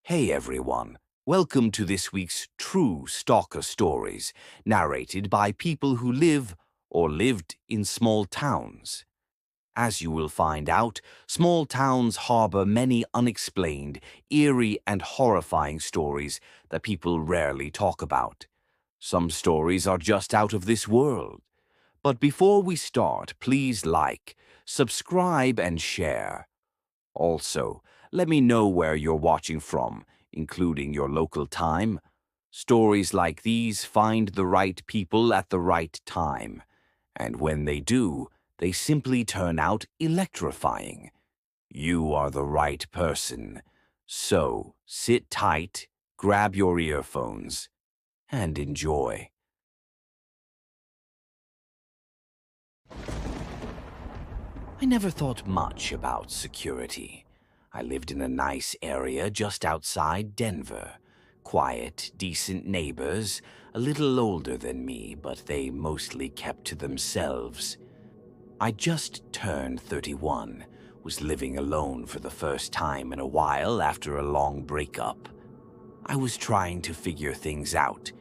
Hey everyone, welcome to this week's True Stalker Stories, narrated by people who live or lived in small towns. As you will find out, small towns harbor many unexplained, eerie, and horrifying stories that people rarely talk about. Some stories are just out of this world. But before we start, please like, subscribe, and share. Also, let me know where you're watching from, including your local time. Stories like these find the right people at the right time, and when they do, they simply turn out electrifying. You are the right person. So, sit tight, grab your earphones, and enjoy. I never thought much about security. I lived in a nice area just outside Denver. Quiet, decent neighbors, a little older than me, but they mostly kept to themselves. I just turned 31, was living alone for the first time in a while after a long breakup. I was trying to figure things out.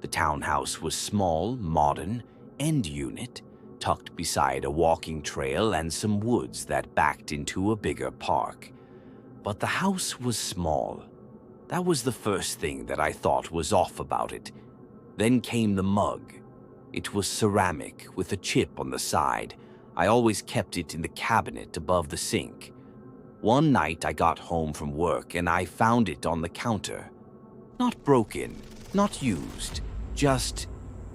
The townhouse was small, modern, end unit, tucked beside a walking trail and some woods that backed into a bigger park. But the house was small. That was the first thing that I thought was off about it. Then came the mug. It was ceramic with a chip on the side. I always kept it in the cabinet above the sink. One night I got home from work and I found it on the counter. Not broken, not used, just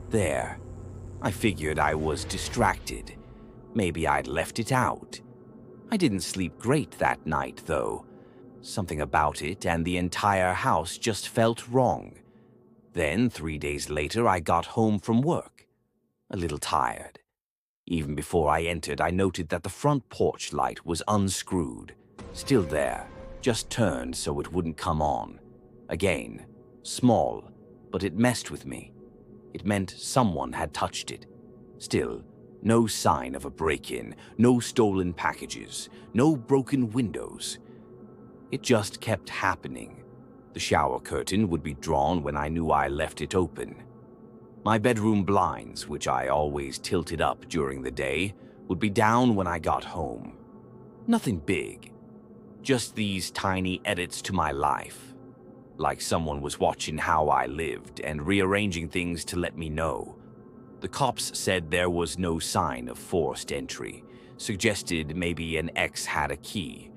there. I figured I was distracted. Maybe I'd left it out. I didn't sleep great that night, though. Something about it and the entire house just felt wrong. Then, 3 days later, I got home from work. A little tired. Even before I entered, I noted that the front porch light was unscrewed. Still there, just turned so it wouldn't come on. Again, small, but it messed with me. It meant someone had touched it. Still, no sign of a break-in, no stolen packages, no broken windows. It just kept happening. The shower curtain would be drawn when I knew I left it open. My bedroom blinds, which I always tilted up during the day, would be down when I got home. Nothing big, just these tiny edits to my life. Like someone was watching how I lived and rearranging things to let me know. The cops said there was no sign of forced entry, suggested maybe an ex had a key,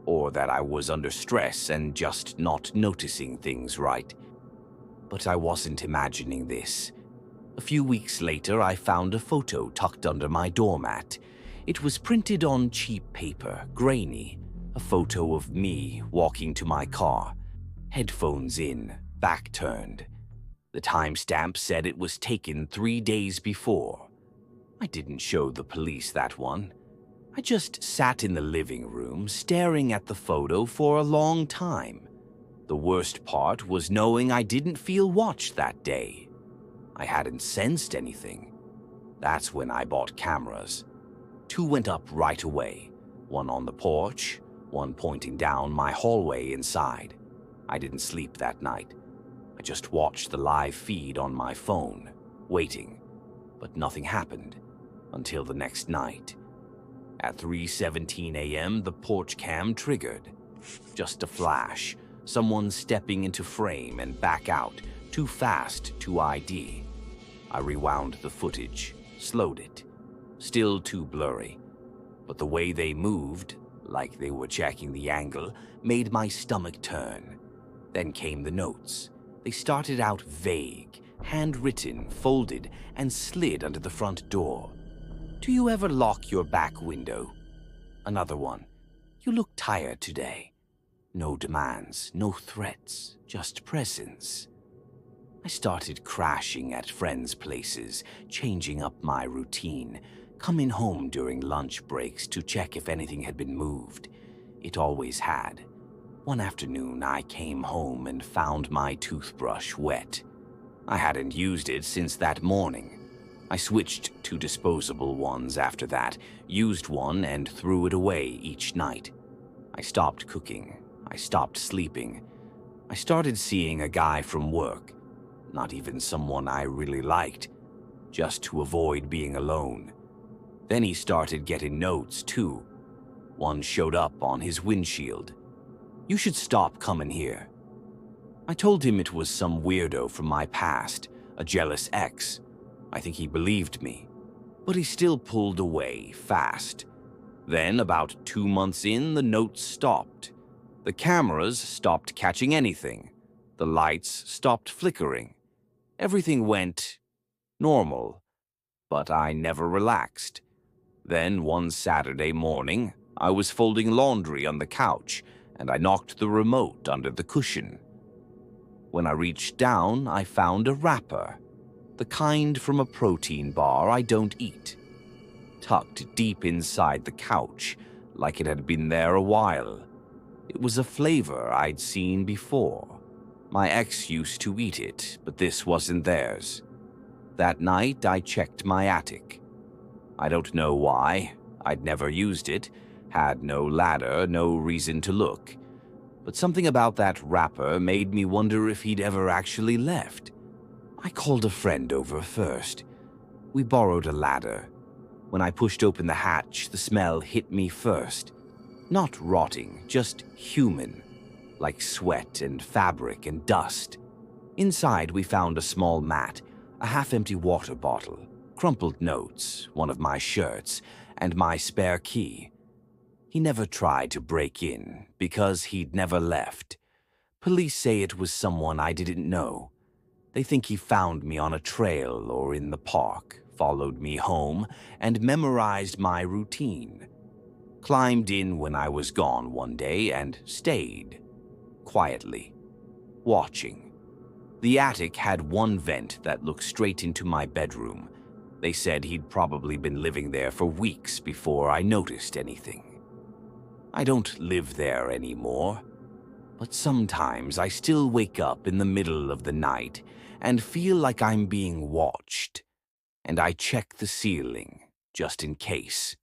or that I was under stress and just not noticing things right. But I wasn't imagining this. A few weeks later, I found a photo tucked under my doormat. It was printed on cheap paper, grainy, a photo of me walking to my car. Headphones in, back turned. The timestamp said it was taken 3 days before. I didn't show the police that one. I just sat in the living room staring at the photo for a long time. The worst part was knowing I didn't feel watched that day. I hadn't sensed anything. That's when I bought cameras. 2 went up right away, one on the porch, one pointing down my hallway inside. I didn't sleep that night. I just watched the live feed on my phone, waiting, but nothing happened until the next night. At 3:17 a.m., the porch cam triggered. Just a flash, someone stepping into frame and back out, too fast to ID. I rewound the footage, slowed it. Still too blurry, but the way they moved, like they were checking the angle, made my stomach turn. Then came the notes. They started out vague, handwritten, folded, and slid under the front door. Do you ever lock your back window? Another one. You look tired today. No demands, no threats, just presence. I started crashing at friends' places, changing up my routine, coming home during lunch breaks to check if anything had been moved. It always had. One afternoon, I came home and found my toothbrush wet. I hadn't used it since that morning. I switched to disposable ones after that, used one and threw it away each night. I stopped cooking. I stopped sleeping. I started seeing a guy from work, not even someone I really liked, just to avoid being alone. Then he started getting notes, too. One showed up on his windshield. "You should stop coming here." I told him it was some weirdo from my past, a jealous ex. I think he believed me, but he still pulled away fast. Then, about 2 months in, the notes stopped. The cameras stopped catching anything. The lights stopped flickering. Everything went normal, but I never relaxed. Then, one Saturday morning, I was folding laundry on the couch, and I knocked the remote under the cushion. When I reached down, I found a wrapper, the kind from a protein bar I don't eat, tucked deep inside the couch, like it had been there a while. It was a flavor I'd seen before. My ex used to eat it, but this wasn't theirs. That night, I checked my attic. I don't know why. I'd never used it, had no ladder, no reason to look. But something about that wrapper made me wonder if he'd ever actually left. I called a friend over first. We borrowed a ladder. When I pushed open the hatch, the smell hit me first. Not rotting, just human, like sweat and fabric and dust. Inside, we found a small mat, a half-empty water bottle, crumpled notes, one of my shirts, and my spare key. He never tried to break in because he'd never left. Police say it was someone I didn't know. They think he found me on a trail or in the park, followed me home, and memorized my routine. Climbed in when I was gone one day and stayed, quietly, watching. The attic had one vent that looked straight into my bedroom. They said he'd probably been living there for weeks before I noticed anything. I don't live there anymore, but sometimes I still wake up in the middle of the night and feel like I'm being watched, and I check the ceiling just in case.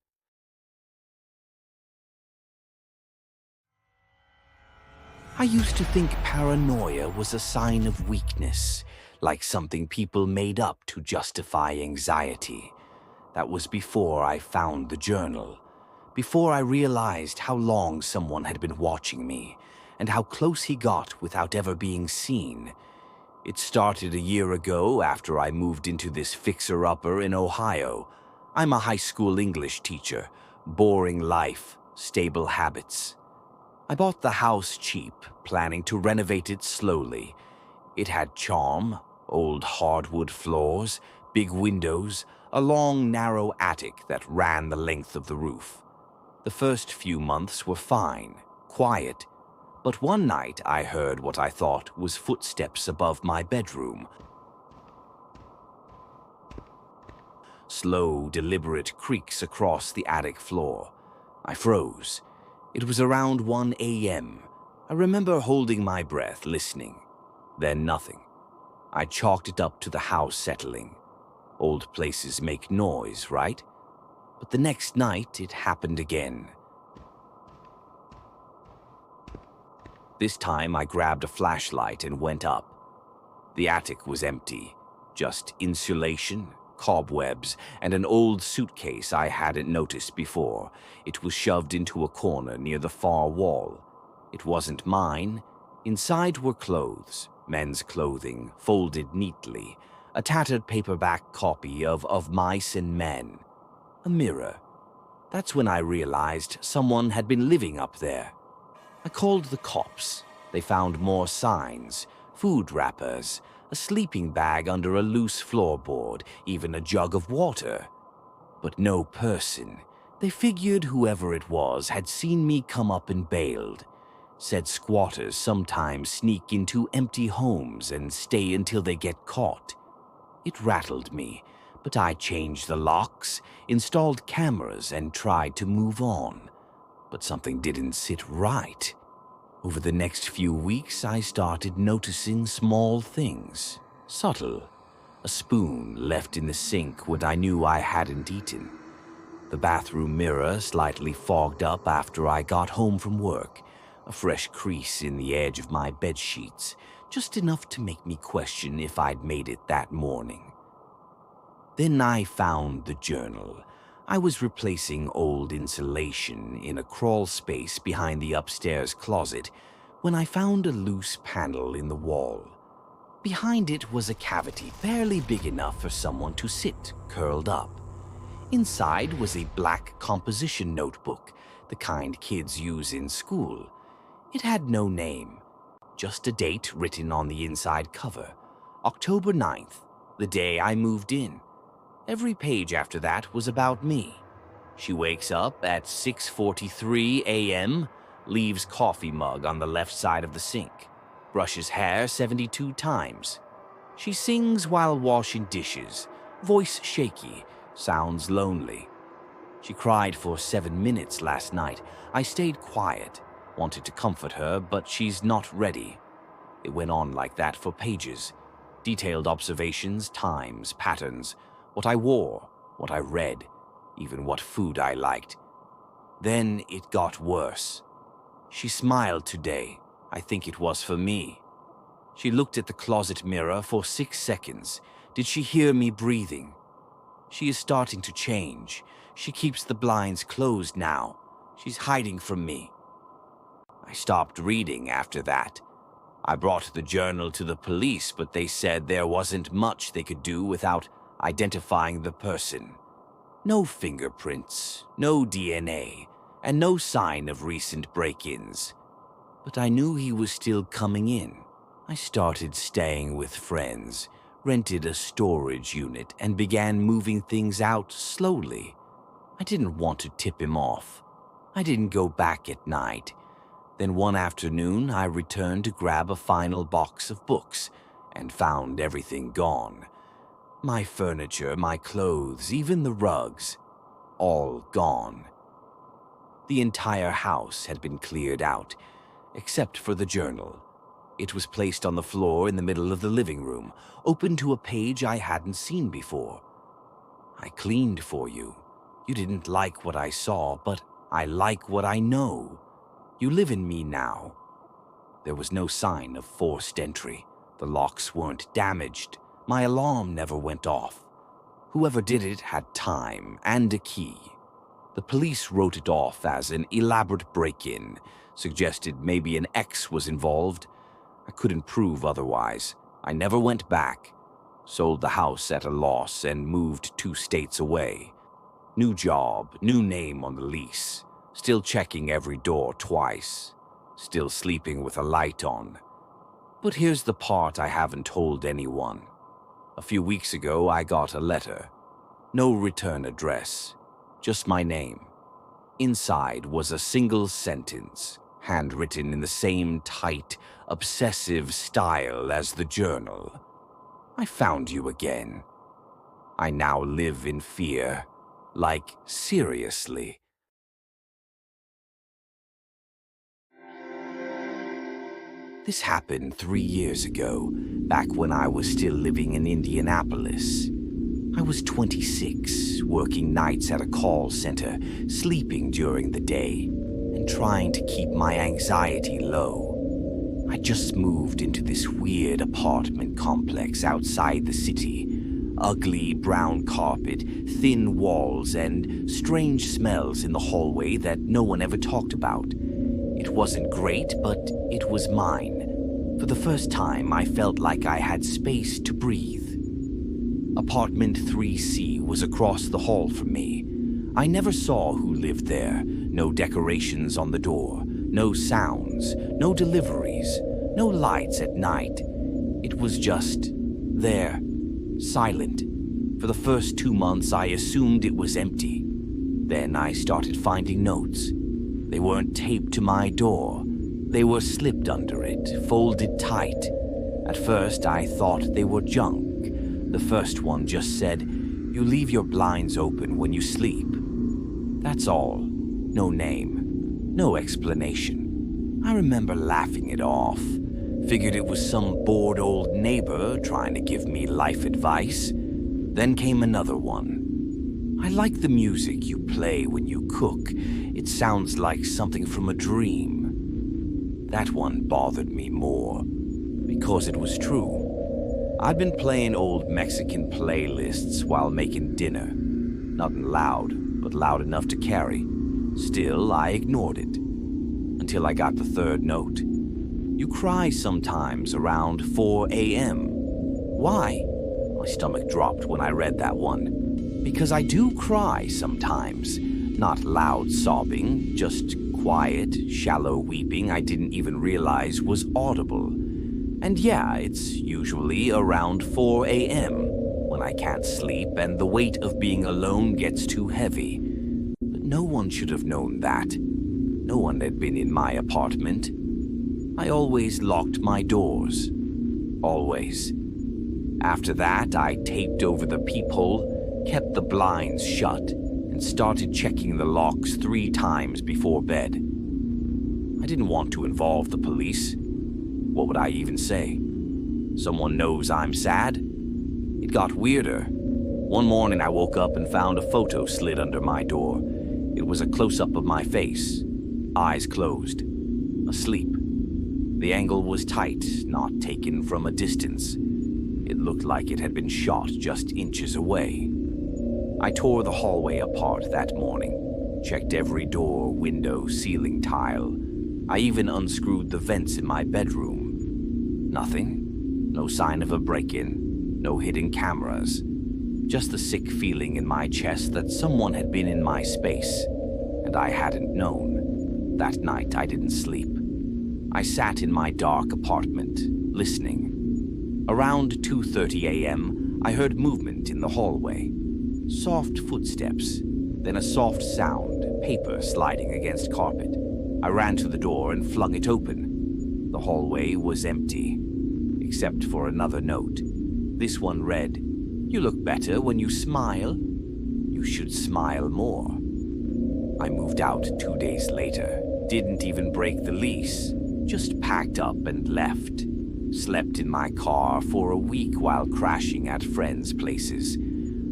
I used to think paranoia was a sign of weakness, like something people made up to justify anxiety. That was before I found the journal. Before I realized how long someone had been watching me, and how close he got without ever being seen. It started a year ago after I moved into this fixer-upper in Ohio. I'm a high school English teacher, boring life, stable habits. I bought the house cheap, planning to renovate it slowly. It had charm, old hardwood floors, big windows, a long, narrow attic that ran the length of the roof. The first few months were fine, quiet, but one night I heard what I thought was footsteps above my bedroom. Slow, deliberate creaks across the attic floor. I froze. It was around 1 a.m. I remember holding my breath, listening. Then nothing. I chalked it up to the house settling. Old places make noise, right? But the next night, it happened again. This time, I grabbed a flashlight and went up. The attic was empty, just insulation, cobwebs, and an old suitcase I hadn't noticed before. It was shoved into a corner near the far wall. It wasn't mine. Inside were clothes, men's clothing, folded neatly, a tattered paperback copy of Mice and Men. A mirror. That's when I realized someone had been living up there. I called the cops. They found more signs, food wrappers, a sleeping bag under a loose floorboard, even a jug of water. But no person. They figured whoever it was had seen me come up and bailed. Said squatters sometimes sneak into empty homes and stay until they get caught. It rattled me. But I changed the locks, installed cameras, and tried to move on. But something didn't sit right. Over the next few weeks, I started noticing small things, subtle. A spoon left in the sink when I knew I hadn't eaten. The bathroom mirror slightly fogged up after I got home from work. a fresh crease in the edge of my bedsheets, just enough to make me question if I'd made it that morning. Then I found the journal. I was replacing old insulation in a crawl space behind the upstairs closet when I found a loose panel in the wall. Behind it was a cavity barely big enough for someone to sit curled up. Inside was a black composition notebook, the kind kids use in school. It had no name, just a date written on the inside cover, October 9th, the day I moved in. Every page after that was about me. She wakes up at 6:43 a.m., leaves coffee mug on the left side of the sink, brushes hair 72 times. She sings while washing dishes, voice shaky, sounds lonely. She cried for 7 minutes last night. I stayed quiet, wanted to comfort her, but she's not ready. It went on like that for pages. Detailed observations, times, patterns, what I wore, what I read, even what food I liked. Then it got worse. She smiled today. I think it was for me. She looked at the closet mirror for 6 seconds. Did she hear me breathing? She is starting to change. She keeps the blinds closed now. She's hiding from me. I stopped reading after that. I brought the journal to the police, but they said there wasn't much they could do without identifying the person. No fingerprints, no DNA, and no sign of recent break-ins. But I knew he was still coming in. I started staying with friends, rented a storage unit, and began moving things out slowly. I didn't want to tip him off. I didn't go back at night. Then one afternoon, I returned to grab a final box of books and found everything gone. My furniture, my clothes, even the rugs, all gone. The entire house had been cleared out, except for the journal. It was placed on the floor in the middle of the living room, open to a page I hadn't seen before. I cleaned for you. You didn't like what I saw, but I like what I know. You live in me now. There was no sign of forced entry. The locks weren't damaged. My alarm never went off. Whoever did it had time and a key. The police wrote it off as an elaborate break-in, suggested maybe an ex was involved. I couldn't prove otherwise. I never went back. Sold the house at a loss and moved 2 states away. New job, new name on the lease. Still checking every door twice. Still sleeping with a light on. But here's the part I haven't told anyone. A few weeks ago, I got a letter. No return address, just my name. Inside was a single sentence, handwritten in the same tight, obsessive style as the journal. I found you again. I now live in fear, like seriously. This happened 3 years ago, back when I was still living in Indianapolis. I was 26, working nights at a call center, sleeping during the day, and trying to keep my anxiety low. I just moved into this weird apartment complex outside the city. Ugly brown carpet, thin walls, and strange smells in the hallway that no one ever talked about. It wasn't great, but it was mine. For the first time, I felt like I had space to breathe. Apartment 3C was across the hall from me. I never saw who lived there. No decorations on the door, no sounds, no deliveries, no lights at night. It was just there, silent. For the first 2 months, I assumed it was empty. Then I started finding notes. They weren't taped to my door. They were slipped under it, folded tight. At first, I thought they were junk. The first one just said, "You leave your blinds open when you sleep." That's all. No name. No explanation. I remember laughing it off. Figured it was some bored old neighbor trying to give me life advice. Then came another one. "I like the music you play when you cook. It sounds like something from a dream." That one bothered me more, because it was true. I'd been playing old Mexican playlists while making dinner. Nothing loud, but loud enough to carry. Still, I ignored it. Until I got the third note. You cry sometimes around 4 a.m. Why? My stomach dropped when I read that one. Because I do cry sometimes. Not loud sobbing, just quiet, shallow weeping I didn't even realize was audible. And yeah, it's usually around 4 a.m. when I can't sleep and the weight of being alone gets too heavy. But no one should have known that. No one had been in my apartment. I always locked my doors. Always. After that, I taped over the peephole, kept the blinds shut, and started checking the locks 3 times before bed. I didn't want to involve the police. What would I even say? Someone knows I'm sad? It got weirder. One morning I woke up and found a photo slid under my door. It was a close-up of my face, eyes closed, asleep. The angle was tight, not taken from a distance. It looked like it had been shot just inches away. I tore the hallway apart that morning, checked every door, window, ceiling tile. I even unscrewed the vents in my bedroom. Nothing. No sign of a break-in, no hidden cameras. Just the sick feeling in my chest that someone had been in my space, and I hadn't known. That night I didn't sleep. I sat in my dark apartment, listening. Around 2:30 a.m., I heard movement in the hallway. Soft footsteps, then a soft sound, paper sliding against carpet. I ran to the door and flung it open. The hallway was empty, except for another note. This one read, "You look better when you smile. You should smile more." I moved out 2 days later, didn't even break the lease, just packed up and left. Slept in my car for a week while crashing at friends' places.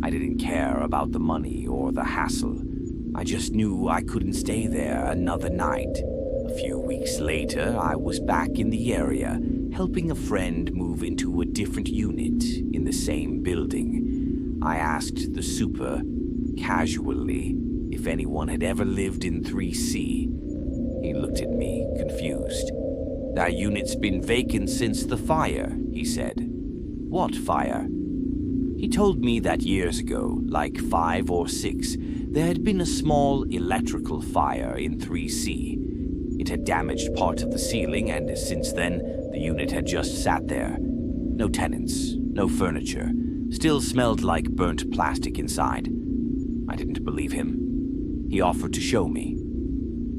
I didn't care about the money or the hassle. I just knew I couldn't stay there another night. A few weeks later, I was back in the area, helping a friend move into a different unit in the same building. I asked the super, casually, if anyone had ever lived in 3C. He looked at me, confused. "That unit's been vacant since the fire," he said. "What fire?" He told me that years ago, like 5 or 6, there had been a small electrical fire in 3C. It had damaged part of the ceiling, and since then, the unit had just sat there. No tenants, no furniture, still smelled like burnt plastic inside. I didn't believe him. He offered to show me.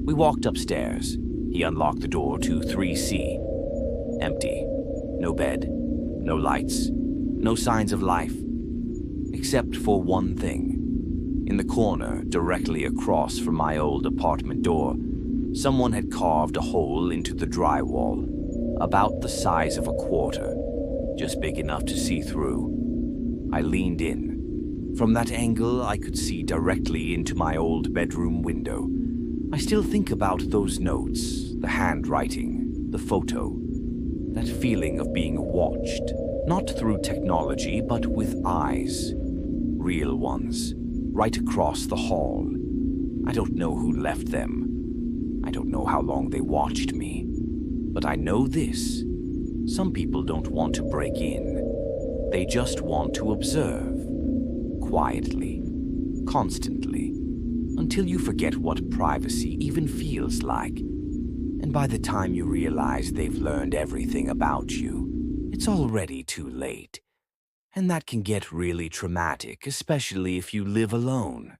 We walked upstairs. He unlocked the door to 3C. Empty. No bed. No lights. No signs of life. Except for one thing. In the corner, directly across from my old apartment door, someone had carved a hole into the drywall, about the size of a quarter, just big enough to see through. I leaned in. From that angle, I could see directly into my old bedroom window. I still think about those notes, the handwriting, the photo, that feeling of being watched, not through technology, but with eyes, real ones, right across the hall. I don't know who left them. I don't know how long they watched me. But I know this. Some people don't want to break in. They just want to observe. Quietly. Constantly. Until you forget what privacy even feels like. And by the time you realize they've learned everything about you, it's already too late. And that can get really traumatic, especially if you live alone.